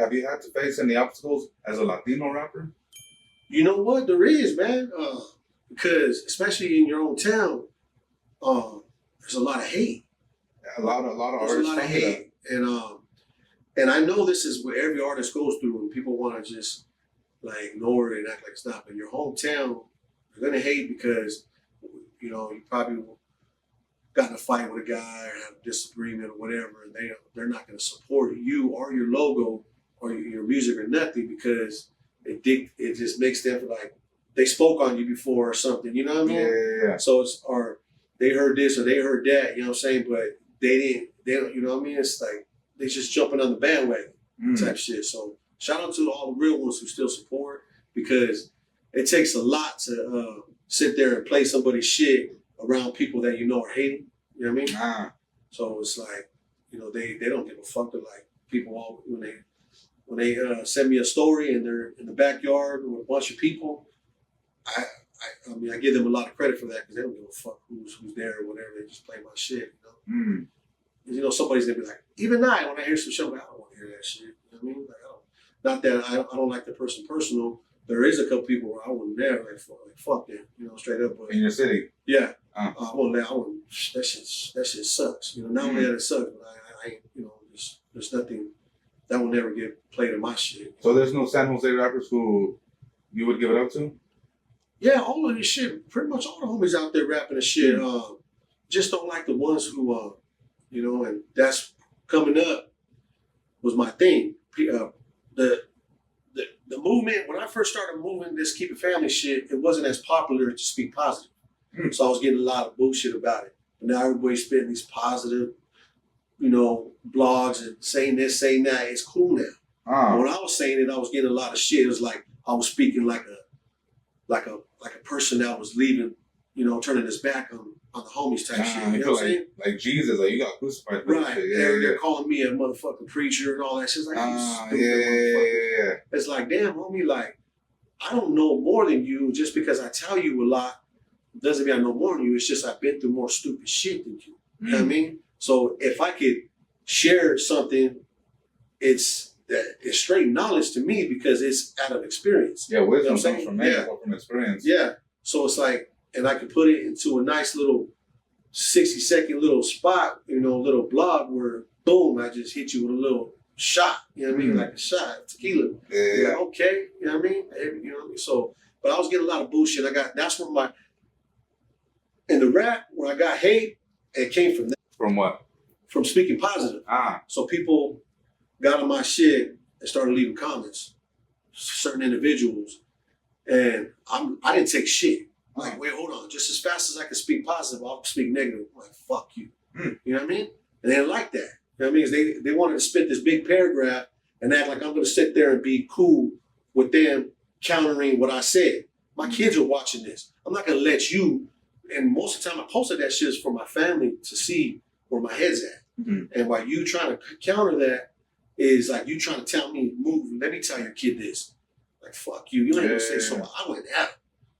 Have you had to face any obstacles as a Latino rapper? You know what? There is, man. Because especially in your own town, there's a lot of hate. A lot of There's artists. a lot of hate, and I know this is what every artist goes through, and people want to just like ignore it and act like it's not. But in your hometown, you're gonna hate because you probably got in a fight with a guy or have a disagreement or whatever, and they're not gonna support you or your logo or your music or nothing because it just makes them feel like they spoke on you before or something. You know what I mean? Yeah. So it's or they heard this or they heard that. You know what I'm saying? But they don't. You know what I mean? It's like they just jumping on the bandwagon type shit. So shout out to all the real ones who still support because it takes a lot to sit there and play somebody's shit around people that you know are hating. You know what I mean? So it's like they don't give a fuck. They're like people all when they send me a story and they're in the backyard with a bunch of people. I mean, I give them a lot of credit for that because they don't give a fuck who's there or whatever. They just play my shit, Somebody's gonna be like, even now when I hear some shit, I'm like, I don't want to hear that shit. You know what I mean? Like, not that I don't like the person personal. There is a couple people where I would never like fuck them, straight up. But in your city, yeah, I wouldn't. That shit sucks. Not only that it sucks, but I there's nothing that will never get played in my shit. So there's no San Jose rappers who you would give it up to? Yeah, all of this shit, pretty much all the homies out there rapping and shit. Just don't like the ones who, and that's coming up was my thing. The movement, when I first started moving this Keep It Family shit, it wasn't as popular to speak positive. So I was getting a lot of bullshit about it. But now everybody's spitting these positive, blogs and saying this, saying that. It's cool now. When I was saying it, I was getting a lot of shit. It was like I was speaking like a person that was leaving, turning his back on the homies type shit. You know what I'm saying? Like Jesus, like you got crucified. Right. They're calling me a motherfucking preacher and all that shit. It's like, you stupid motherfucker. It's like, damn, homie, like, I don't know more than you. Just because I tell you a lot doesn't mean I know more than you. It's just I've been through more stupid shit than you. You know what I mean? So if I could share something, it's straight knowledge to me because it's out of experience. Yeah, wisdom comes from from experience. Yeah. So it's like, and I could put it into a nice little 60-second little spot, little blog where boom, I just hit you with a little shot. You know what I mean? Like a shot, tequila. Yeah. Like, okay. You know what I mean? You know what I mean? So, but I was getting a lot of bullshit. That's where in the rap, where I got hate, it came from that. From what? From speaking positive. So people got on my shit and started leaving comments, certain individuals, and I didn't take shit. I'm like, wait, hold on. Just as fast as I can speak positive, I'll speak negative. I'm like, fuck you. You know what I mean? And they didn't like that. You know what I mean? They wanted to spit this big paragraph and act like I'm going to sit there and be cool with them countering what I said. My kids are watching this. I'm not going to let you, and most of the time I posted that shit for my family to see where my head's at. And while you trying to counter that is like you trying to tell me, move, let me tell your kid this. Like, fuck you. You ain't going to say so. I went out.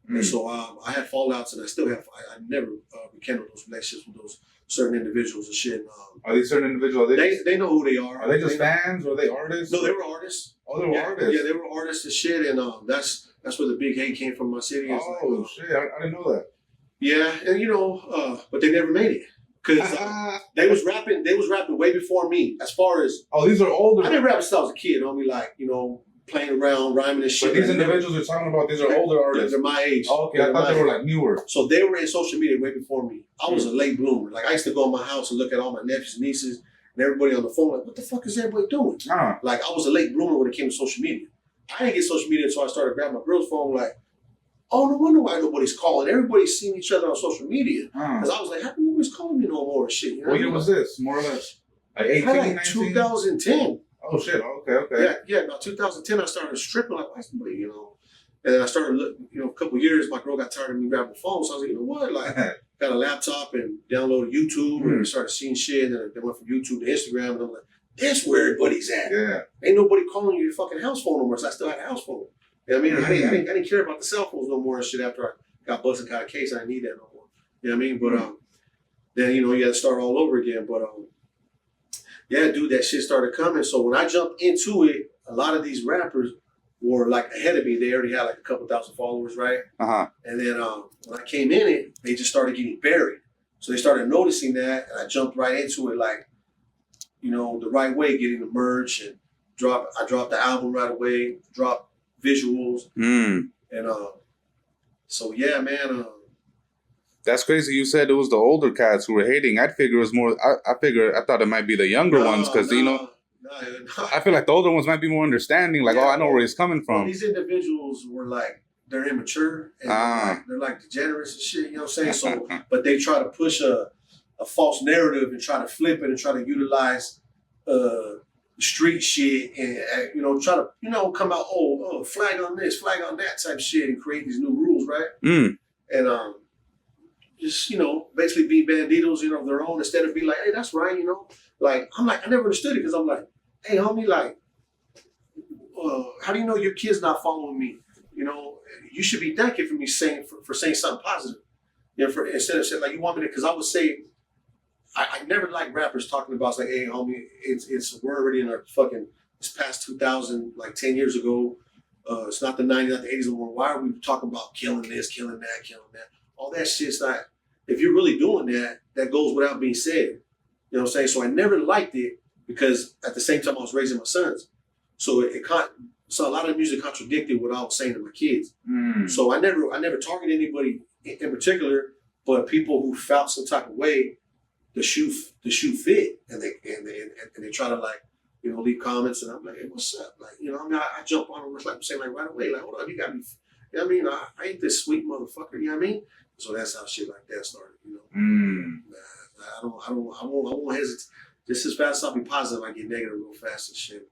And so I had fallouts, and I still have. I never rekindled those relationships with those certain individuals and shit. Are these certain individuals? They know who they are. Are they just fans or are they artists? No, they were artists. Oh, they were artists. Yeah, they were artists and shit, and that's where the big hate came from my city. Shit, I didn't know that. Yeah, and but they never made it because they was rapping. They was rapping way before me. As far as these are older. I didn't rap since I was a kid. I mean, like playing around, rhyming and shit. But these individuals you're talking about, these are older artists. They're my age. Oh, okay, I thought they were like newer. So they were in social media way before me. I was a late bloomer. Like I used to go in my house and look at all my nephews and nieces and everybody on the phone. Like, what the fuck is everybody doing? Like I was a late bloomer when it came to social media. I didn't get social media until I started grabbing my girl's phone. Like, oh, no wonder why nobody's calling. Everybody's seeing each other on social media. Because I was like, how come nobody's calling me no more? Shit. You know what year was this? More or less. Like 18, like 2010. Oh shit! Okay. Yeah. About 2010, I started stripping. Like, why somebody, And then I started looking. A couple of years, my girl got tired of me grabbing the phone, so I was like, you know what? Like, got a laptop and downloaded YouTube and started seeing shit. And then they went from YouTube to Instagram, and I'm like, that's where everybody's at. Yeah. Ain't nobody calling you your fucking house phone no more. So I still had a house phone. You know what I mean? I didn't care about the cell phones no more and shit after I got busted out of case. I didn't need that no more. You know what I mean? But then you had to start all over again. But yeah, dude, that shit started coming. So when I jumped into it, a lot of these rappers were like ahead of me. They already had like a couple thousand followers, right? And then when I came in it, they just started getting buried. So they started noticing that, and I jumped right into it, like, you know, the right way, getting the merch and I dropped the album right away, dropped visuals, and so yeah, man. That's crazy. You said it was the older cats who were hating. I'd figure it was more. I thought it might be the younger ones because you know. I feel like the older ones might be more understanding. Like, yeah, I know where he's coming from. Well, these individuals were like, they're immature and they're like degenerates and shit. You know what I'm saying? So, but they try to push a false narrative and try to flip it and try to utilize street shit and try to come out flag on this, flag on that type shit and create these new rules, right? And just basically be banditos, of their own instead of be like, hey, that's right, like I'm like I never understood it because I'm like, hey, homie, like, how do you know your kid's not following me? You should be thanking for me for saying something positive. Instead of saying like you want me to, because I would say. I never liked rappers talking about like, hey, homie, we're already in our fucking, it's past 2000, like 10 years ago. It's not the 90s, not the 80s anymore. Why are we talking about killing this, killing that, killing that? All that shit's not, if you're really doing that, that goes without being said. You know what I'm saying? So I never liked it because at the same time I was raising my sons. So so a lot of music contradicted what I was saying to my kids. So I never targeted anybody in particular, but people who felt some type of way, the shoe fit, and they try to like leave comments, and I'm like, hey, what's up? Like I jump on them like I'm saying like right away, like hold on, you got me, I ain't this sweet motherfucker, you know what I mean? So that's how shit like that started, I won't hesitate. Just as fast as I'll be positive, I get negative real fast and shit.